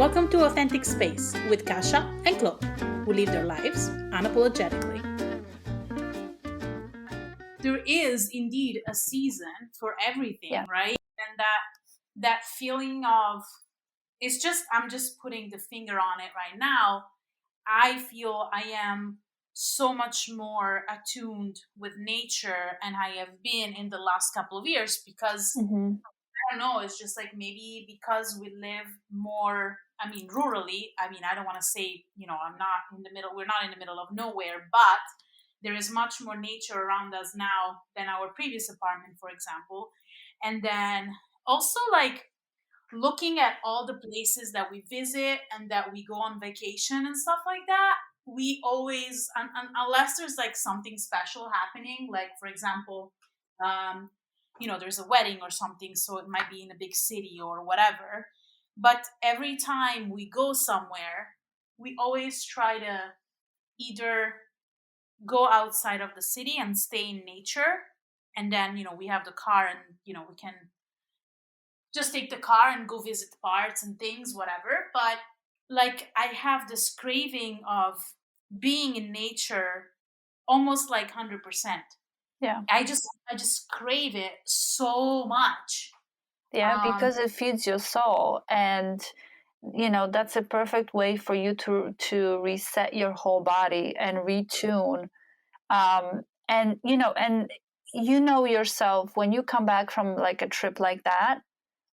Welcome to Authentic Space with Kasha and Chloe, who live their lives unapologetically. There is indeed a season for everything, right? And that feeling of I'm just putting the finger on it right now. I feel I am so much more attuned with nature and I have been in the last couple of years because I don't know, it's just like maybe because we live more, rurally. I don't want to say, I'm not in the middle, we're not in the middle of nowhere, but there is much more nature around us now than our previous apartment, for example. And then also like looking at all the places that we visit and that we go on vacation and stuff like that, we always, unless there's like something special happening, like for example, there's a wedding or something, so it might be in a big city or whatever. But every time we go somewhere, we always try to either go outside of the city and stay in nature. And then, we have the car and, we can just take the car and go visit parks and things, whatever. But like I have this craving of being in nature almost like 100%. Yeah. I just crave it so much. Yeah, because it feeds your soul, and that's a perfect way for you to reset your whole body and retune. And yourself when you come back from like a trip like that.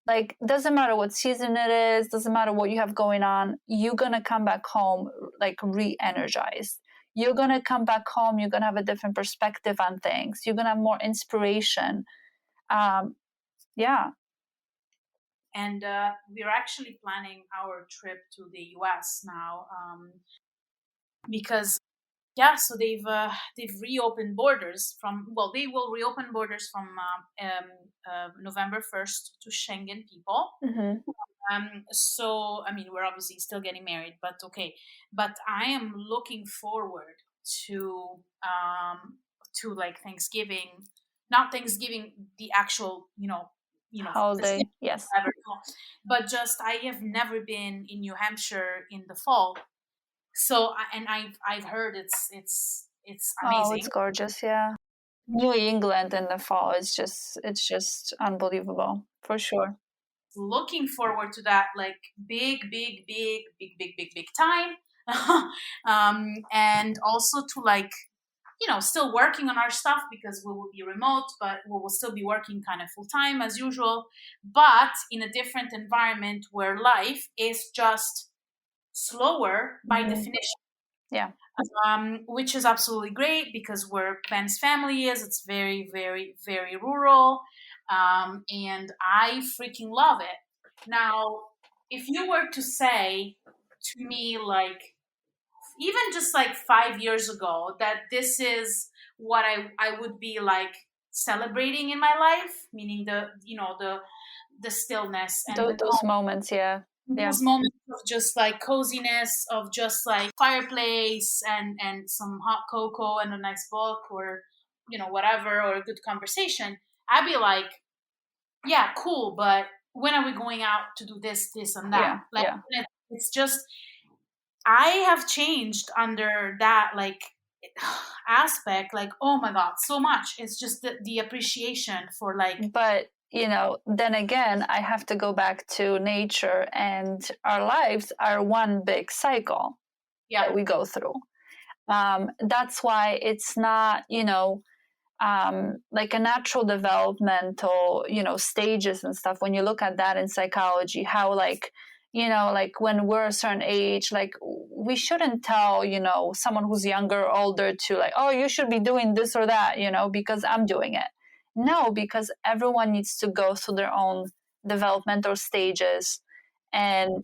Like, doesn't matter what season it is, doesn't matter what you have going on, you're gonna come back home like re-energized. You're gonna come back home, you're gonna have a different perspective on things, you're gonna have more inspiration. Yeah. And we're actually planning our trip to the US now, because so they've reopened borders they will reopen borders from November 1st to Schengen people. So we're obviously still getting married, but okay. But I am looking forward to like Thanksgiving, not Thanksgiving the actual holiday, yes, whatever, but just I have never been in New Hampshire in the fall. So I've heard it's amazing. Oh, it's gorgeous, yeah. New England in the fall is just unbelievable, for sure. Looking forward to that, like big time. And also to like still working on our stuff because we will be remote, but we will still be working kind of full time as usual, but in a different environment where life is just slower by definition. Yeah. Which is absolutely great because where Ben's family is, it's very, very, very rural. And I freaking love it. Now, if you were to say to me, like, even just like 5 years ago, that this is what I would be like celebrating in my life, meaning the stillness and those moments, yeah. Those moments of just like coziness, of just like fireplace and some hot cocoa and a nice book or whatever, or a good conversation, I'd be like, yeah, cool, but when are we going out to do this and that? It's just I have changed under that like aspect, like, oh my god, so much. It's just the appreciation for like, but then again, I have to go back to nature, and our lives are one big cycle that we go through. That's why it's not, like a natural developmental, stages and stuff. When you look at that in psychology, how like, like when we're a certain age, like we shouldn't tell, someone who's younger or older to like, oh, you should be doing this or that, because I'm doing it. No, because everyone needs to go through their own developmental stages and,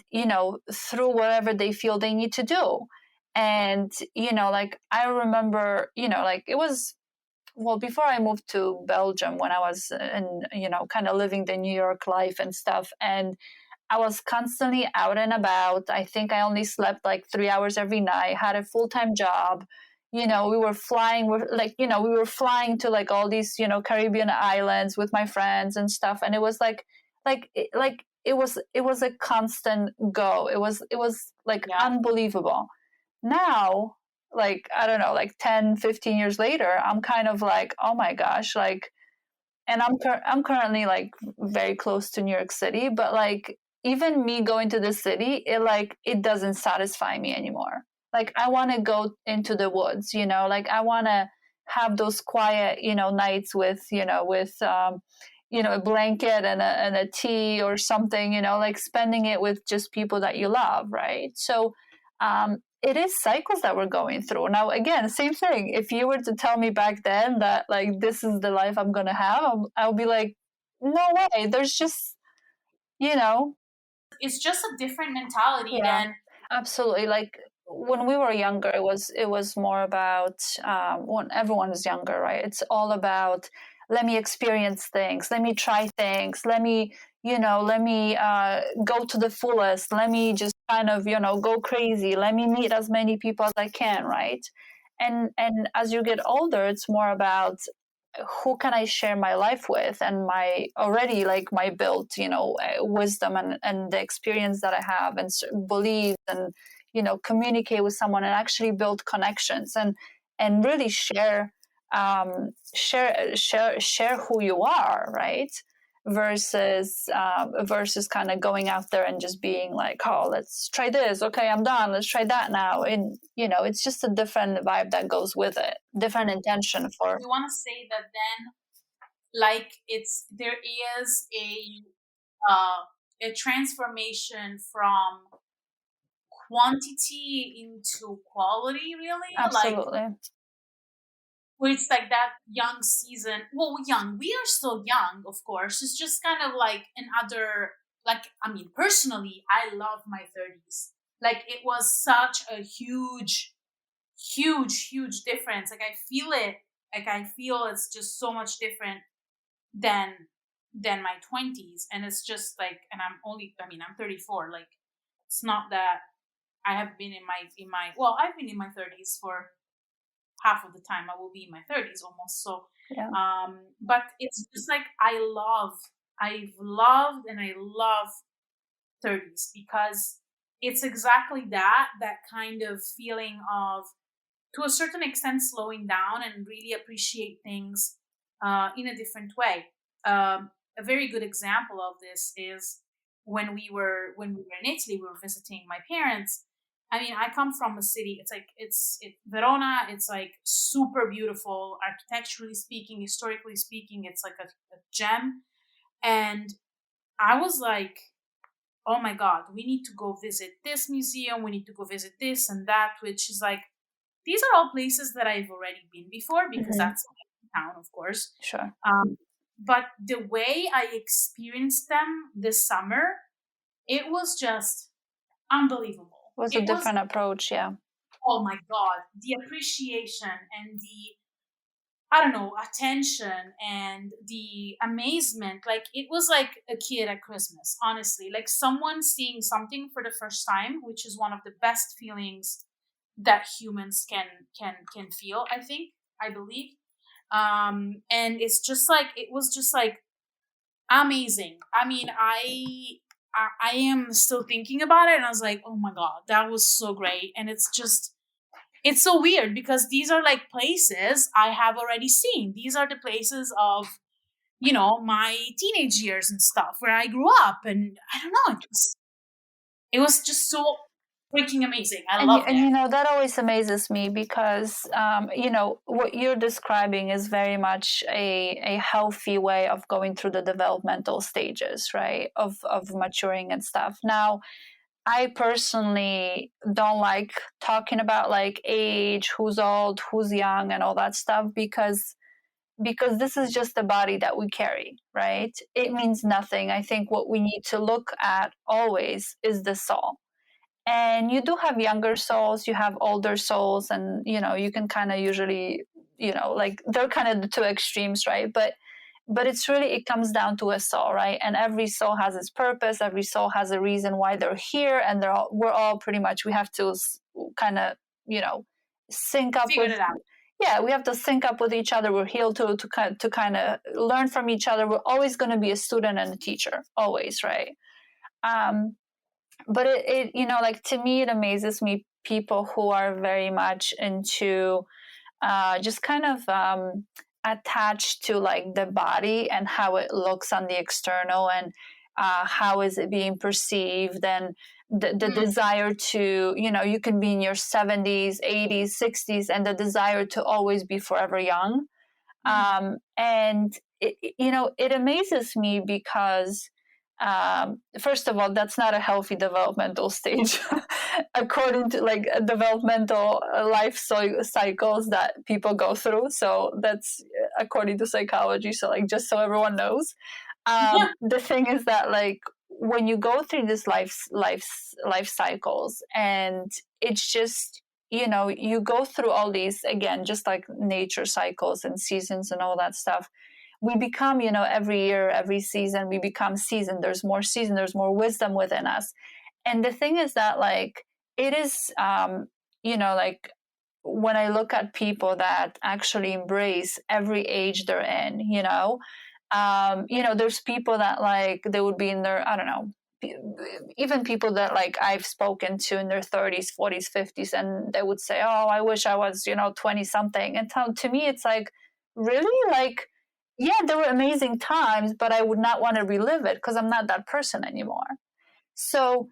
through whatever they feel they need to do. And, like I remember, like it was, well, before I moved to Belgium, when I was in, kind of living the New York life and stuff. And I was constantly out and about. I think I only slept like 3 hours every night, had a full-time job. We were flying, we were flying to like all these, Caribbean islands with my friends and stuff. And it was like it was a constant go. It was like unbelievable. Now, like, I don't know, like 10, 15 years later, I'm kind of like, oh my gosh, like, and I'm currently like very close to New York City, but like even me going to the city, it doesn't satisfy me anymore. Like I want to go into the woods, like I want to have those quiet, nights with, a blanket and a tea or something, like spending it with just people that you love, right? So it is cycles that we're going through. Now, again, same thing. If you were to tell me back then that like this is the life I'm gonna have, I'll be like, no way. There's just, it's just a different mentality than absolutely. Like when we were younger, it was more about when everyone is younger, right? It's all about let me experience things, let me try things, let me go to the fullest, let me just kind of go crazy, let me meet as many people as I can, right? And as you get older, it's more about who can I share my life with, and my already like my built wisdom and the experience that I have and beliefs, and communicate with someone and actually build connections and really share who you are, right? Versus kind of going out there and just being like, oh, let's try this, okay, I'm done, let's try that now. And it's just a different vibe that goes with it, different intention for. We want to say that then, like, there is a transformation from quantity into quality, really. Absolutely. Like, where it's like that young season. Well, young. We are still young, of course. It's just kind of like another. Like, I mean, personally, I love my 30s. Like, it was such a huge, huge, huge difference. Like, I feel it. Like, I feel it's just so much different than my 20s. And it's just like, and I'm 34. Like, it's not that I have been well, I've been in my 30s for half of the time. I will be in my 30s almost. So, but it's just like I've loved and I love 30s because it's exactly that kind of feeling of, to a certain extent, slowing down and really appreciate things in a different way. A very good example of this is when we were in Italy. We were visiting my parents. I mean, I come from a city. It's Verona. It's like super beautiful, architecturally speaking, historically speaking. It's like a gem. And I was like, oh my God, we need to go visit this museum. We need to go visit this and that, which is like, these are all places that I've already been before because that's my town, of course. Sure. But the way I experienced them this summer, it was just unbelievable. It was a different approach, yeah. Oh my God, the appreciation and the, I don't know, attention and the amazement. Like, it was like a kid at Christmas, honestly. Like someone seeing something for the first time, which is one of the best feelings that humans can feel, I believe. And it's just like, it was just like amazing. I mean, I am still thinking about it and I was like, oh my God, that was so great. And it's so weird because these are like places I have already seen. These are the places of, my teenage years and stuff where I grew up. And I don't know, it was just so freaking amazing. I love it. And that always amazes me because what you're describing is very much a healthy way of going through the developmental stages, right, of maturing and stuff. Now, I personally don't like talking about like age, who's old, who's young, and all that stuff because this is just the body that we carry, right? It means nothing. I think what we need to look at always is the soul. And you do have younger souls, you have older souls, and you can kind of usually, like they're kind of the two extremes, right? But it comes down to a soul, right? And every soul has its purpose, every soul has a reason why they're here, and we're all pretty much, we have to kind of sync up Figure with it out. Yeah, we have to sync up with each other. We're here to kind of learn from each other. We're always going to be a student and a teacher, always, right? But it like, to me, it amazes me, people who are very much into just kind of attached to like the body and how it looks on the external, and how is it being perceived, and the desire to, you can be in your 70s, 80s, 60s, and the desire to always be forever young. And it amazes me because, first of all, that's not a healthy developmental stage, according to like developmental life cycles that people go through. So that's according to psychology. So like, just so everyone knows, the thing is that, like, when you go through this life cycles, and it's just, you go through all these, again, just like nature cycles and seasons and all that stuff. We become, every year, every season, we become seasoned. There's more season, there's more wisdom within us. And the thing is that, like, it is, like, when I look at people that actually embrace every age they're in, there's people that, like, they would be in their, I don't know, even people that, like, I've spoken to in their 30s, 40s, 50s, and they would say, oh, I wish I was, 20 something. And to me, it's like, really? Like, yeah, there were amazing times, but I would not want to relive it because I'm not that person anymore. So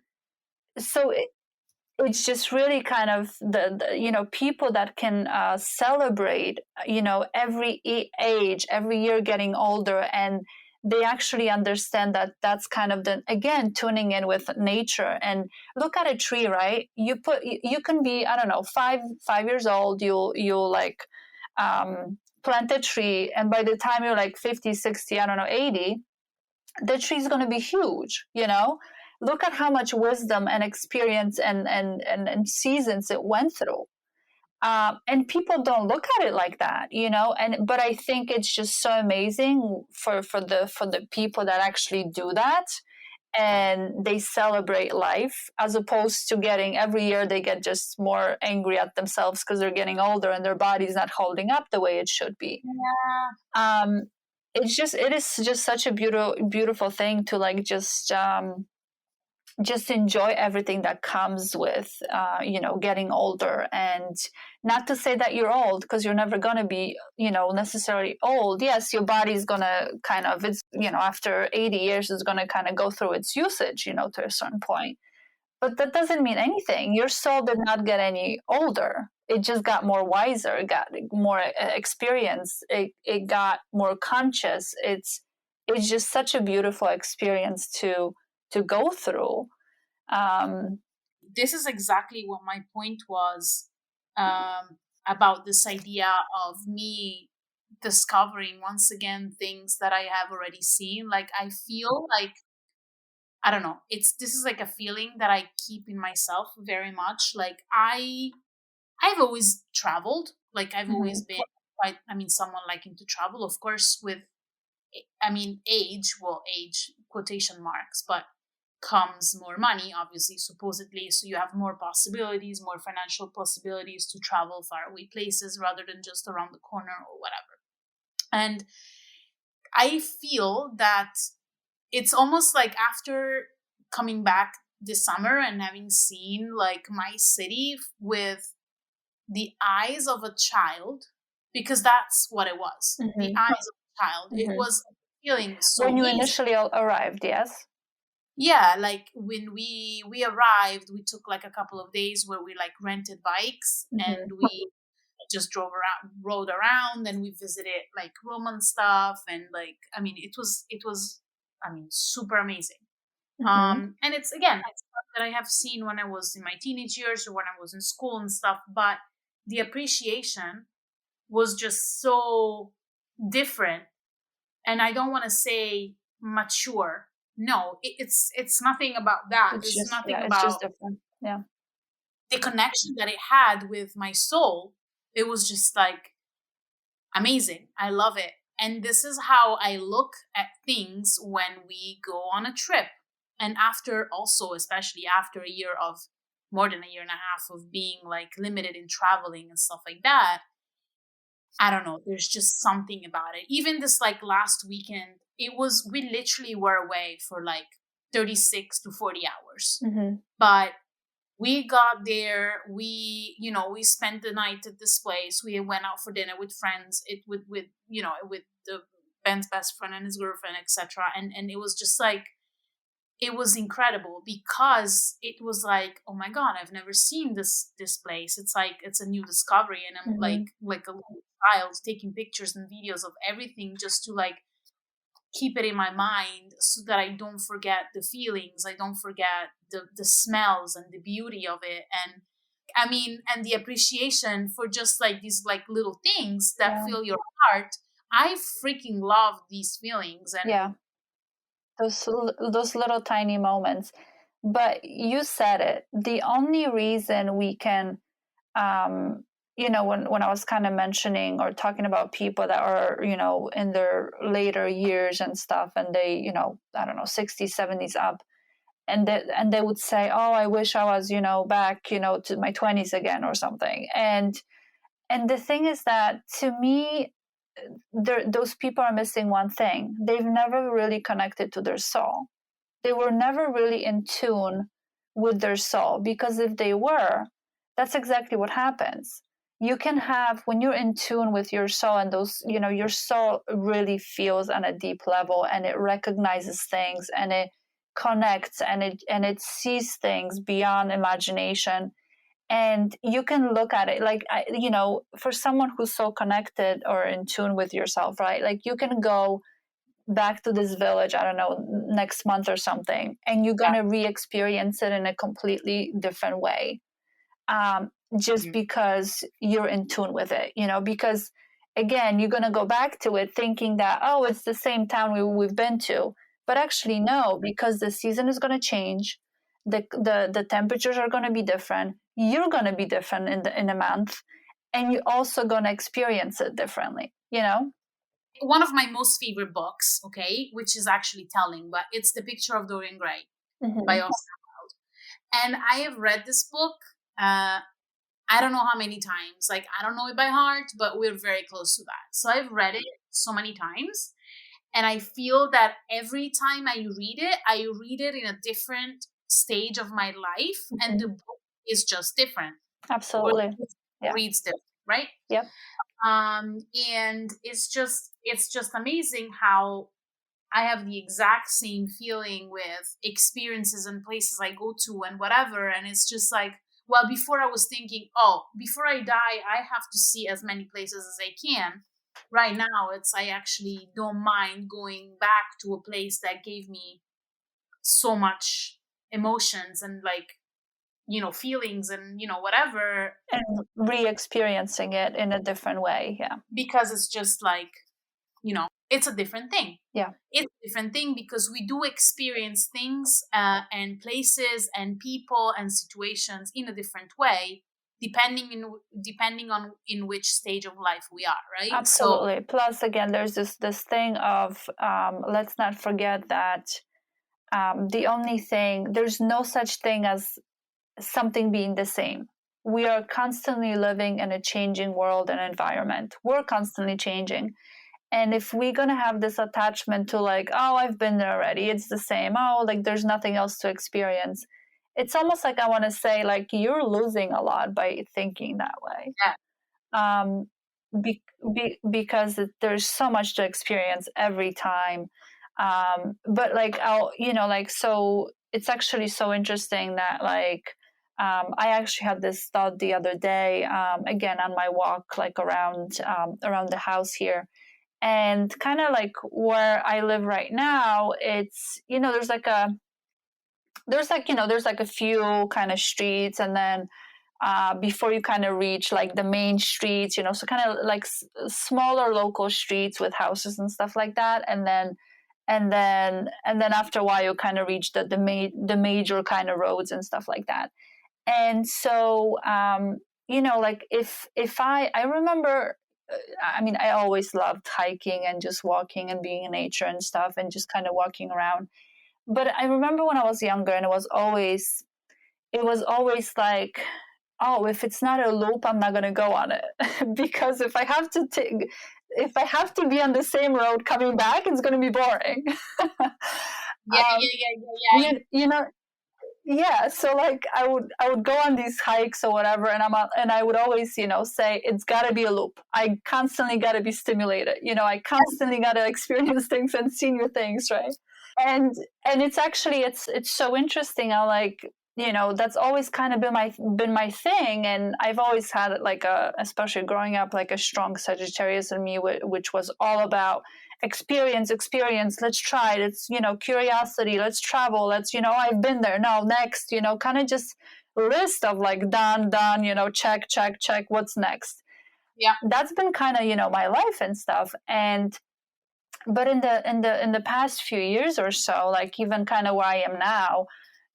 it's just really kind of the people that can celebrate, every age, every year getting older, and they actually understand that that's kind of the, again, tuning in with nature. And look at a tree, right? You can be, I don't know, 5 years old, you'll like plant a tree, and by the time you're like 50, 60, I don't know, 80, the tree's going to be huge. Look at how much wisdom and experience and seasons it went through. And people don't look at it like that. But I think it's just so amazing for the people that actually do that, and they celebrate life, as opposed to getting, every year they get just more angry at themselves because they're getting older and their body's not holding up the way it should be. Yeah. It is just such a beautiful thing to, like, just enjoy everything that comes with getting older. And not to say that you're old, because you're never going to be necessarily old. Yes, your body's going to kind of, it's after 80 years, it's going to kind of go through its usage to a certain point. But that doesn't mean anything. Your soul did not get any older. It just got more wiser. It got more experience. It got more conscious. It's just such a beautiful experience to go through. This is exactly what my point was, about this idea of me discovering once again things that I have already seen. Like, I feel like, I don't know, this is like a feeling that I keep in myself very much. Like, I've always traveled. Like, I've always been quite, someone liking to travel, of course, with, age quotation marks, but comes more money, obviously, supposedly. So you have more possibilities, more financial possibilities to travel far away places rather than just around the corner or whatever. And I feel that it's almost like, after coming back this summer and having seen, like, my city with the eyes of a child, because that's what it was, the eyes of a child. It was feeling so when you easy. initially arrived. Yes. Yeah, like, when we arrived, we took like a couple of days where we like rented bikes and we just rode around, and we visited like Roman stuff, and like, it was super amazing. And it's, again, it's stuff that I have seen when I was in my teenage years or when I was in school and stuff, but the appreciation was just so different. And I don't want to say mature. No, it's nothing about that. It's nothing about, it's just different. Yeah. The connection that it had with my soul. It was just like amazing. I love it. And this is how I look at things when we go on a trip. And after, also, especially after a year of, more than a year and a half of being like limited in traveling and stuff like that, I don't know, there's just something about it. Even this like last weekend, we literally were away for like 36 to 40 hours. Mm-hmm. But we got there, we spent the night at this place, we went out for dinner with friends, with the Ben's best friend and his girlfriend, etc. And it was just like, it was incredible, because it was like, oh my god, I've never seen this place. It's like, it's a new discovery, and I'm Mm-hmm. like a little child taking pictures and videos of everything, just to like keep it in my mind, so that I don't forget the feelings, I don't forget the smells and the beauty of it. And I mean, and the appreciation for just like these like little things that fill your heart. I freaking love these feelings. And those little tiny moments. But you said it, the only reason we can when I was kind of mentioning or talking about people that are in their later years and stuff, and they I don't know, 60s, 70s up, and they would say, oh, I wish I was back to my 20s again or something. And the thing is that, to me, those people are missing one thing. They've never really connected to their soul. They were never really in tune with their soul, because if they were, that's exactly what happens. You can have, when you're in tune with your soul, and those, your soul really feels on a deep level, and it recognizes things, and it connects, and it sees things beyond imagination. And you can look at it like, for someone who's so connected or in tune with yourself, right? Like, you can go back to this village, I don't know, next month or something, and you're going to re-experience it in a completely different way, just because you're in tune with it, because again, you're going to go back to it thinking that, oh, it's the same town we've been to. But actually, no, because the season is going to change, the temperatures are going to be different, you're going to be different in a month, and you're also going to experience it differently. One of my most favorite books, okay, which is actually telling, but it's The Picture of Dorian Gray by Oscar Wilde. And I have read this book, I don't know how many times. Like, I don't know it by heart, but we're very close to that. So I've read it so many times. And I feel that every time I read it in a different stage of my life. And the book is just different. Absolutely. Reads different, right? Yep. And it's just amazing how I have the exact same feeling with experiences and places I go to and whatever. And it's just like, well, before I was thinking, oh, before I die, I have to see as many places as I can. Right now, I actually don't mind going back to a place that gave me so much emotions and like, feelings and, whatever. And re-experiencing it in a different way. Yeah. Because it's just like, it's a different thing. Yeah. It's a different thing because we do experience things and places and people and situations in a different way, depending on in which stage of life we are, right? Absolutely. So, plus, again, there's this thing of let's not forget that there's no such thing as something being the same. We are constantly living in a changing world and environment. We're constantly changing. And if we're going to have this attachment to like, oh, I've been there already, it's the same, oh, like there's nothing else to experience, it's almost like I want to say, like, you're losing a lot by thinking that way. Yeah. Because there's so much to experience every time. But like, so it's actually so interesting that like, I actually had this thought the other day, again, on my walk, like around the house here. And kind of like where I live right now, it's, there's like a few kind of streets, and then before you kind of reach like the main streets, so kind of like smaller local streets with houses and stuff like that. And then after a while you kind of reach the major kind of roads and stuff like that. And so, like if I remember, I mean, I always loved hiking and just walking and being in nature and stuff and just kind of walking around. But I remember when I was younger, and it was always like, oh, if it's not a loop, I'm not going to go on it. Because if I have to be on the same road coming back, it's going to be boring. Yeah, yeah, yeah, yeah, yeah. You know, yeah, so like I would go on these hikes or whatever, and I would always, say it's got to be a loop. I constantly got to be stimulated. I constantly got to experience things and see new things, right? And it's actually it's so interesting how, like, that's always kind of been my thing. And I've always had like especially growing up, like a strong Sagittarius in me, which was all about experience. Let's try it. It's, curiosity. Let's travel. Let's, I've been there. No, next, kind of just list of like done, check, what's next. Yeah. That's been kind of, my life and stuff. And but in the past few years or so, like even kind of where I am now,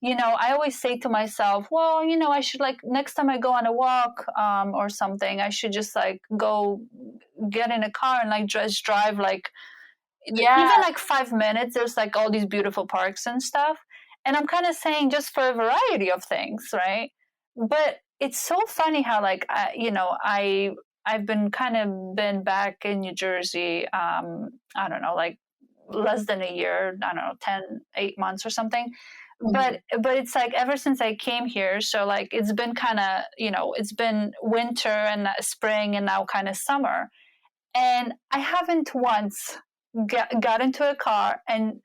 I always say to myself, well, I should, like, next time I go on a walk, or something, I should just like go get in a car and like just drive, like, Yeah. even like 5 minutes. There's like all these beautiful parks and stuff, and I'm kind of saying just for a variety of things, right? But it's so funny how, like, I've been back in New Jersey, I don't know, like less than a year, I don't know, 8 months or something. Mhm. But it's like ever since I came here, so like it's been kind of, it's been winter and spring and now kind of summer, and I haven't once got into a car and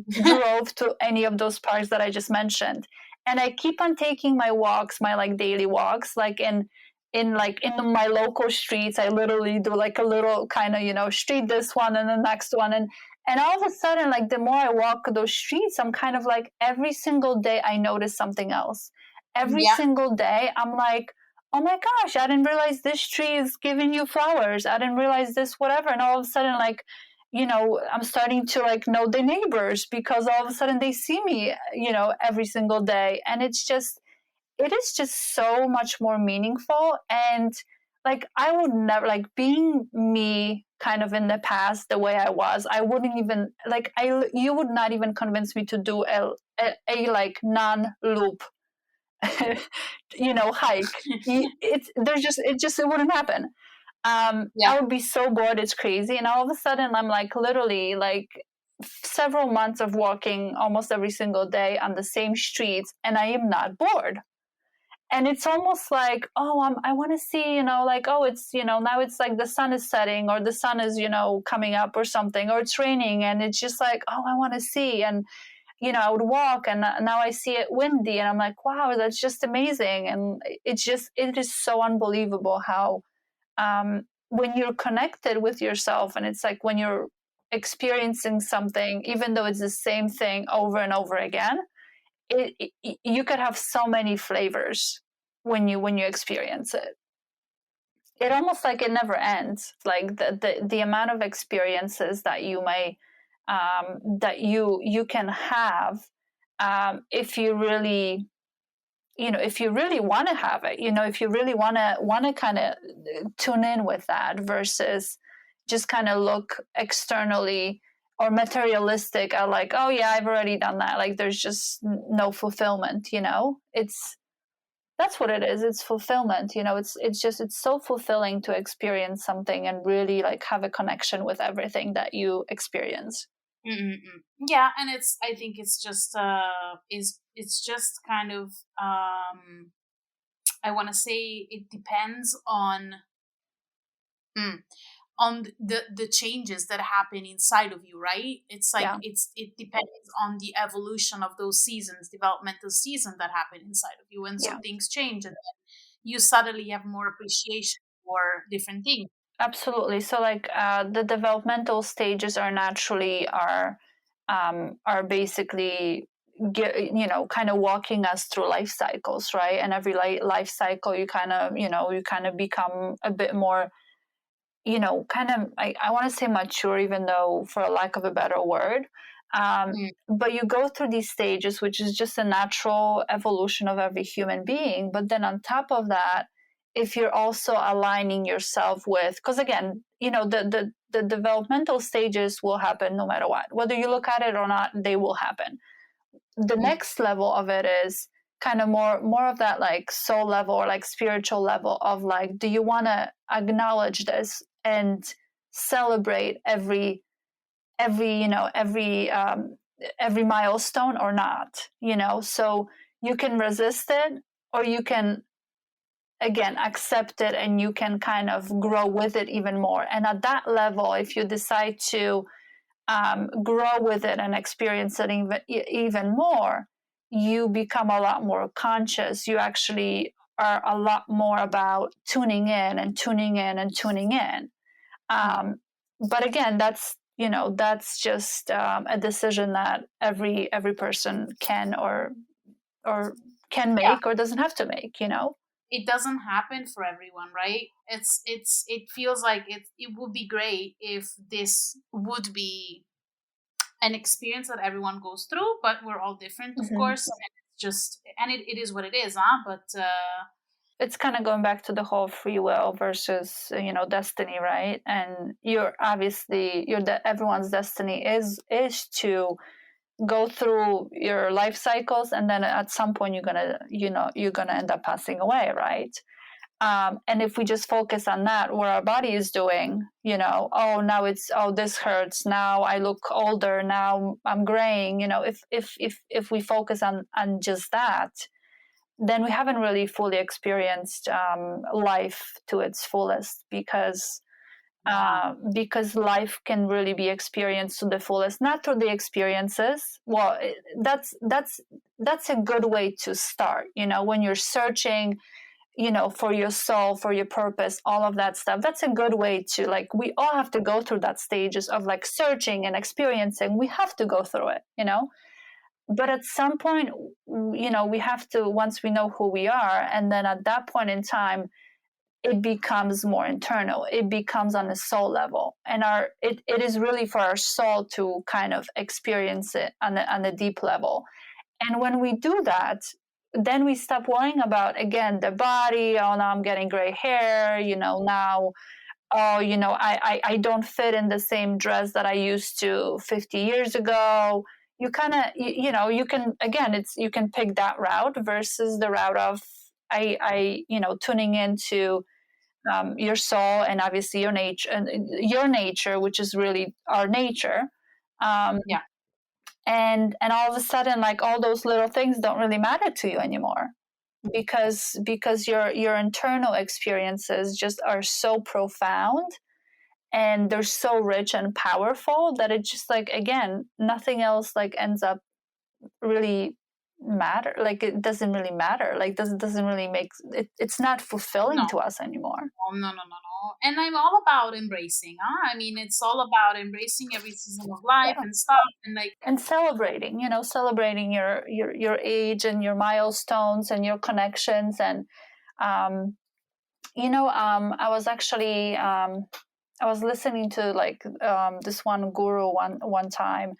drove to any of those parks that I just mentioned. And I keep on taking my walks, my like daily walks, like in my local streets. I literally do like a little kind of, street, this one and the next one. And all of a sudden, like the more I walk those streets, I'm kind of like every single day I notice something else. Every Yeah. single day I'm like, oh my gosh, I didn't realize this tree is giving you flowers. I didn't realize this, whatever. And all of a sudden, like, I'm starting to like know the neighbors because all of a sudden they see me, every single day. And it is just so much more meaningful. And like, I would never, like, being me kind of in the past, the way I was, I wouldn't even like, you would not even convince me to do a like non loop hike. It wouldn't happen. Yeah. I would be so bored, it's crazy. And all of a sudden I'm like literally like several months of walking almost every single day on the same streets, and I am not bored. And it's almost like, oh, I want to see, like, oh, it's, now it's like the sun is setting or the sun is, coming up or something, or it's raining, and it's just like, oh, I want to see. And I would walk, and now I see it windy, and I'm like, wow, that's just amazing. And it is so unbelievable how, when you're connected with yourself, and it's like when you're experiencing something, even though it's the same thing over and over again, you could have so many flavors when you experience it. It almost like it never ends. Like the amount of experiences that you may that you can have, if you really, if you really want to have it, if you really want to kind of tune in with that, versus just kind of look externally or materialistic at like, oh yeah, I've already done that, like there's just no fulfillment. It's That's what it is. It's fulfillment. It's so fulfilling to experience something and really like have a connection with everything that you experience. Mm-mm-mm. Yeah, and I think it's just it's just kind of I want to say it depends mm, on the changes that happen inside of you, right? It's like Yeah. it depends on the evolution of those seasons, developmental seasons that happen inside of you, and so Yeah. things change, and then you suddenly have more appreciation for different things. Absolutely. So like, the developmental stages are basically kind of walking us through life cycles, right? And every life cycle you kind of become a bit more, kind of, I want to say mature, even though for a lack of a better word. Mm. But you go through these stages, which is just a natural evolution of every human being. But then on top of that, if you're also aligning yourself with, because again, the developmental stages will happen no matter what, whether you look at it or not, they will happen. The Mm. next level of it is kind of more of that like soul level or like spiritual level of like, do you want to acknowledge this and celebrate every every milestone or not, so you can resist it, or you can again accept it, and you can kind of grow with it even more. And at that level, if you decide to grow with it and experience it even more, you become a lot more conscious. You actually are a lot more about tuning in and tuning in and tuning in. But again, that's just a decision that every person can or can make or doesn't have to make. It doesn't happen for everyone, right? It feels like it would be great if this would be an experience that everyone goes through, but we're all different, of course, and it's just, and it is what it is, huh? But it's kind of going back to the whole free will versus destiny, right? And you're obviously everyone's destiny is to go through your life cycles, and then at some point you're gonna end up passing away, right? And if we just focus on that, what our body is doing, oh, now this hurts, now I look older, now I'm graying, if we focus on just that, then we haven't really fully experienced life to its fullest, because life can really be experienced to the fullest, not through the experiences. Well, that's a good way to start. When you're searching, for your soul, for your purpose, all of that stuff. That's a good way to, like, we all have to go through that stages of like searching and experiencing. We have to go through it, But at some point, we have to, once we know who we are, and then at that point in time, it becomes more internal. It becomes on a soul level, and it is really for our soul to kind of experience it on a deep level. And when we do that, then we stop worrying about, again, the body. Oh, now I'm getting gray hair. Now, oh, I don't fit in the same dress that I used to 50 years ago. You kind of, you can, again, you can pick that route versus the route of tuning into your soul, and obviously your nature, which is really our nature. yeah. And all of a sudden, like, all those little things don't really matter to you anymore, because your internal experiences just are so profound, and they're so rich and powerful, that it just, like, again, nothing else like ends up really matter. Like, it doesn't really matter. Like, doesn't really make it, it's not fulfilling to us anymore. No. And I'm all about embracing, huh? I mean, it's all about embracing every season of life and stuff, and like, and celebrating, celebrating your age and your milestones and your connections. And I was actually I was listening to, like, this one guru one time,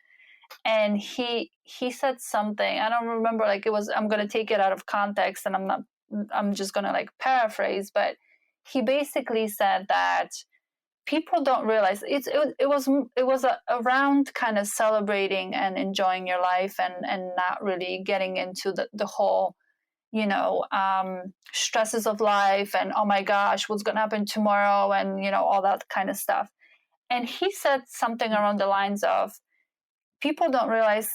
and he said something. I don't remember, like, it was, I'm going to take it out of context, and I'm just going to, like, paraphrase, but he basically said that people don't realize it was around kind of celebrating and enjoying your life, and not really getting into the whole stresses of life, and, oh my gosh, what's going to happen tomorrow, and all that kind of stuff. And he said something around the lines of, people don't realize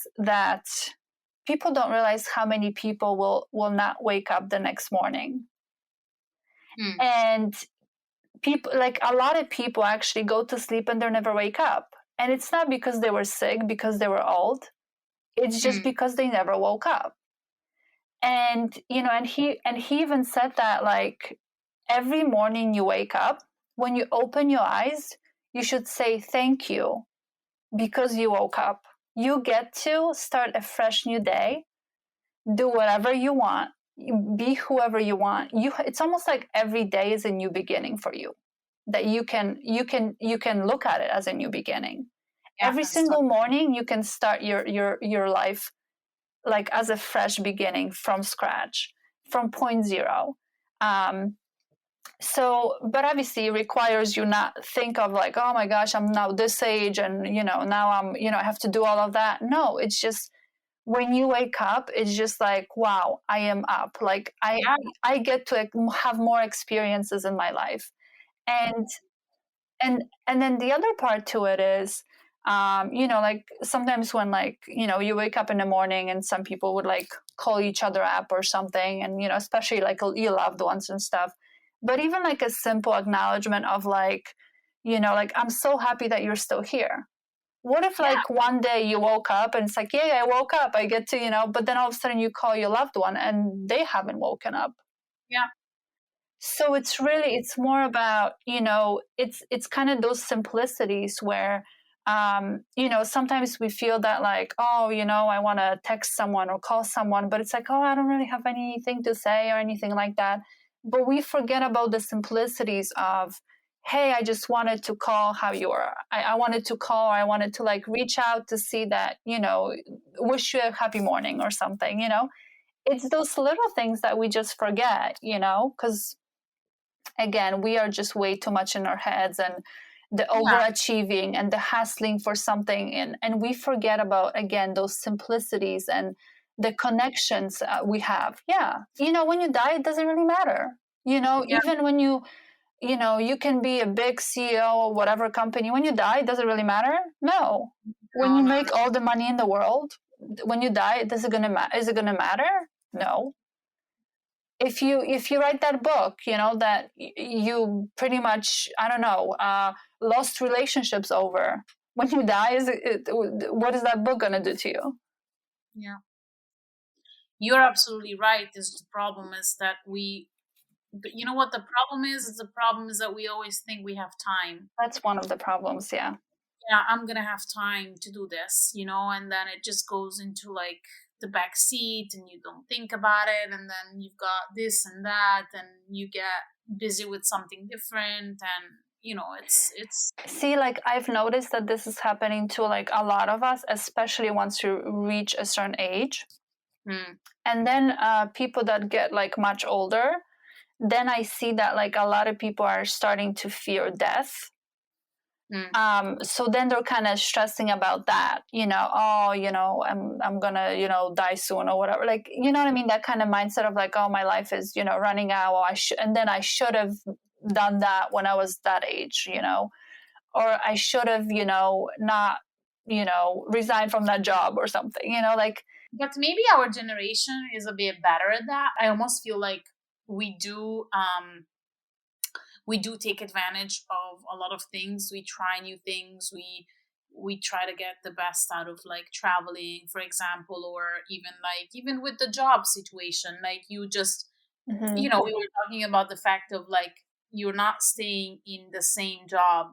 how many people will not wake up the next morning. And people, like, a lot of people actually go to sleep and they never wake up, and it's not because they were sick, because they were old. It's just because they never woke up. And and he even said that, like, every morning you wake up, when you open your eyes, you should say thank you, because you woke up. You get to start a fresh new day, do whatever you want, be whoever you want. It's almost like every day is a new beginning for you, that you can look at it as a new beginning. Every single morning you can start your life, like, as a fresh beginning, from scratch, from point zero. So, but obviously it requires you not think of, like, oh my gosh, I'm now this age, and now I'm I have to do all of that. No, it's just, when you wake up, it's just like, wow, I am up. Like, I get to have more experiences in my life. And then the other part to it is, Like sometimes when like, you wake up in the morning and some people would like call each other up or something, and, especially like your loved ones and stuff. But even like a simple acknowledgement of like, like, I'm so happy that you're still here. What if Yeah. like one day you woke up and it's like, yeah, I woke up, I get to, but then all of a sudden you call your loved one and they haven't woken up. Yeah. So it's more about, it's kind of those simplicities where, sometimes we feel that like, oh, I want to text someone or call someone, but it's like, oh, I don't really have anything to say or anything like that. But we forget about the simplicities of, hey, I just wanted to call how you are. I wanted to call, I wanted to like reach out to see that, wish you a happy morning or something. It's those little things that we just forget, because again, we are just way too much in our heads, and the Yeah. overachieving and the hustling for something, and we forget about, again, those simplicities and the connections we have. Yeah, when you die, it doesn't really matter. Yeah. Even when you can be a big CEO or whatever company, when you die, does it really matter? No. When No, you no, make no. all the money in the world, when you die, is it gonna matter? No. If you write that book, that you pretty much, I don't know, lost relationships over, when you die, what is that book gonna do to you? Yeah. You're absolutely right. This the problem is that but you know what the problem is? The problem is that we always think we have time. That's one of the problems. Yeah. Yeah, I'm gonna have time to do this, and then it just goes into like the back seat and you don't think about it, and then you've got this and that, and you get busy with something different, and it's See, like, I've noticed that this is happening to like a lot of us, especially once you reach a certain age. mm, And then people that get like much older, then I see that like a lot of people are starting to fear death. mm, So then they're kind of stressing about that, oh, I'm gonna, die soon or whatever. Like, you know what I mean? That kind of mindset of like, oh, my life is, running out. Or and then I should have done that when I was that age, or I should have, not, resigned from that job or something, like. but maybe our generation is a bit better at that. I almost feel like we do we do take advantage of a lot of things. We try new things. We try to get the best out of like traveling, for example, or even with the job situation, like you just Mm-hmm. we were talking about the fact of like you're not staying in the same job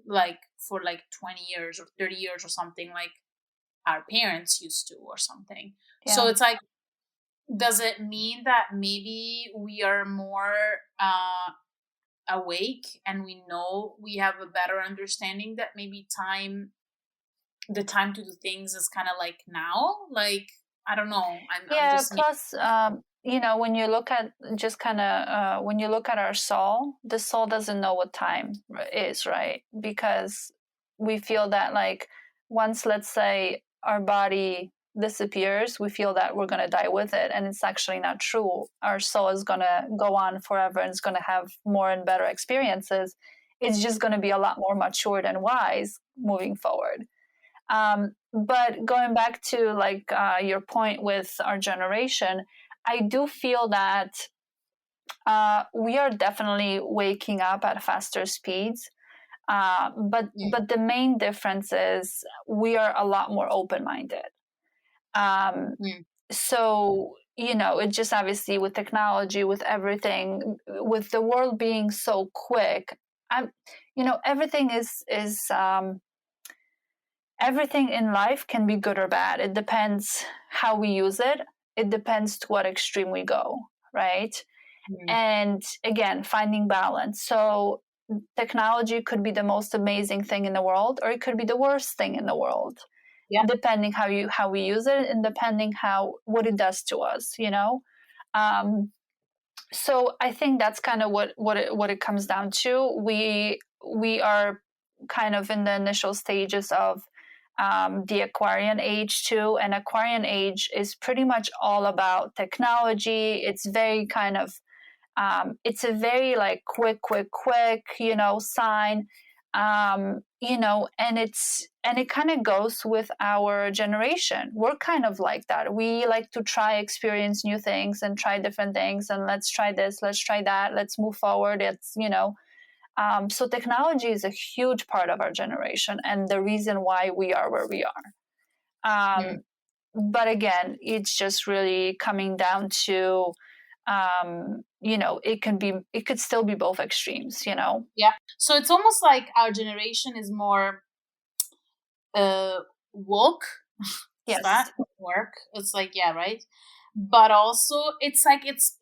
like for like 20 years or 30 years or something like our parents used to or something. So Yeah. it's like, does it mean that maybe we are more awake and we know we have a better understanding that maybe the time to do things is kind of like now, like I don't know, I'm Yeah, just plus, when you look at just kind of when you look at our soul, the soul doesn't know what time is, right? Because we feel that like once, let's say, our body disappears, we feel that we're going to die with it, and it's actually not true. Our soul is going to go on forever, and it's going to have more and better experiences. It's just going to be a lot more matured and wise moving forward. But going back to like your point with our generation, I do feel that we are definitely waking up at faster speeds. But the main difference is we are a lot more open minded. Um, mm, so it just obviously with technology, with everything, with the world being so quick, I'm, everything everything in life can be good or bad. It depends how we use it. It depends to what extreme we go, right? mm, And again, finding balance. So technology could be the most amazing thing in the world, or it could be the worst thing in the world, yeah, depending how we use it, and depending how what it does to us. So I think that's kind of what it comes down to. We are kind of in the initial stages of the Aquarian age too, and Aquarian age is pretty much all about technology. It's very kind of it's a very like quick sign. And it kind of goes with our generation. We're kind of like that. We like to experience new things and try different things, and let's try this, let's try that, let's move forward. So technology is a huge part of our generation and the reason why we are where we are. But again, it's just really coming down to, it could still be both extremes, Yeah. So it's almost like our generation is more woke. Yes. That work. It's like, yeah, right. But also it's like it's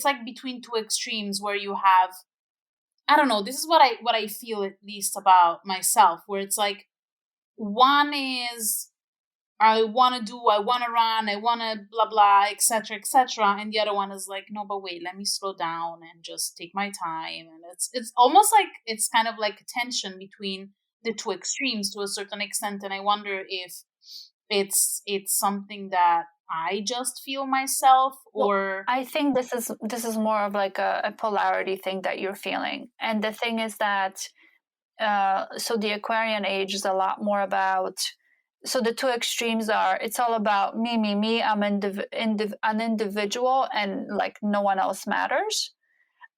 like between two extremes where you have, I don't know, this is what I feel at least about myself, where it's like one is I want to run, I want to blah blah, etc., etc., and the other one is like, no, but wait, let me slow down and just take my time. And it's almost like it's kind of like a tension between the two extremes to a certain extent. And I wonder if it's something that I just feel myself, or I think this is more of like a polarity thing that you're feeling. And the thing is that so the Aquarian age is a lot more about, so the two extremes are, it's all about me, I'm an individual and like no one else matters.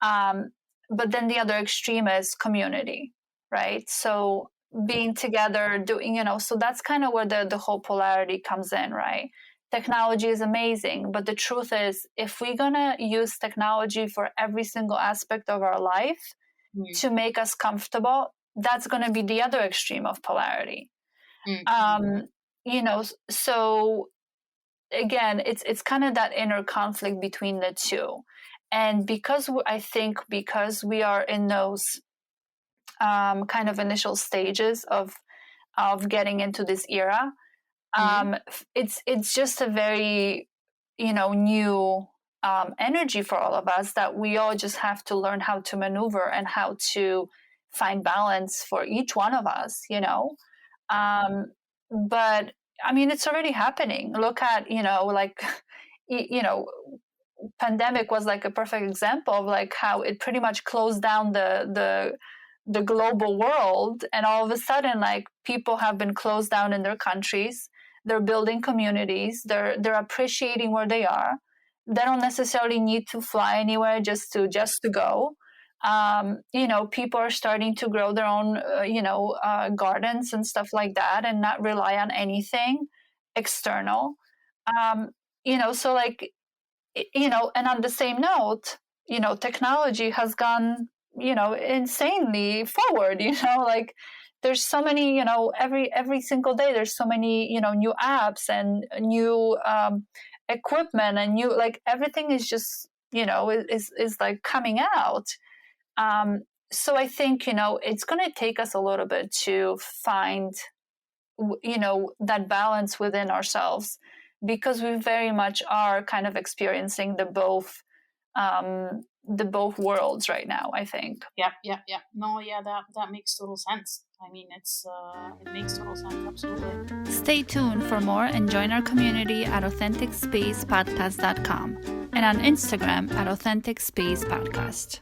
But then the other extreme is community, right? So being together, doing, so that's kind of where the whole polarity comes in, right? Technology is amazing, but the truth is, if we're gonna use technology for every single aspect of our life to make us comfortable, that's gonna be the other extreme of polarity. So again, it's kind of that inner conflict between the two. And because we are in those kind of initial stages of getting into this era, it's just a very new energy for all of us that we all just have to learn how to maneuver and how to find balance for each one of us. But I mean, it's already happening. Look at like pandemic was like a perfect example of like how it pretty much closed down the global world, and all of a sudden like people have been closed down in their countries. They're building communities, they're appreciating where they are. They don't necessarily need to fly anywhere just to go. People are starting to grow their own gardens and stuff like that and not rely on anything external. So like, and on the same note, technology has gone, insanely forward, like there's so many, every single day, there's so many, new apps and new equipment and new, like everything is just, is like coming out. So I think, it's going to take us a little bit to find, that balance within ourselves, because we very much are kind of experiencing the both worlds right now, I think. Yeah. No, yeah, that makes total sense. I mean, it makes total sense, absolutely. Stay tuned for more and join our community at AuthenticSpacePodcast.com and on Instagram at AuthenticSpacePodcast.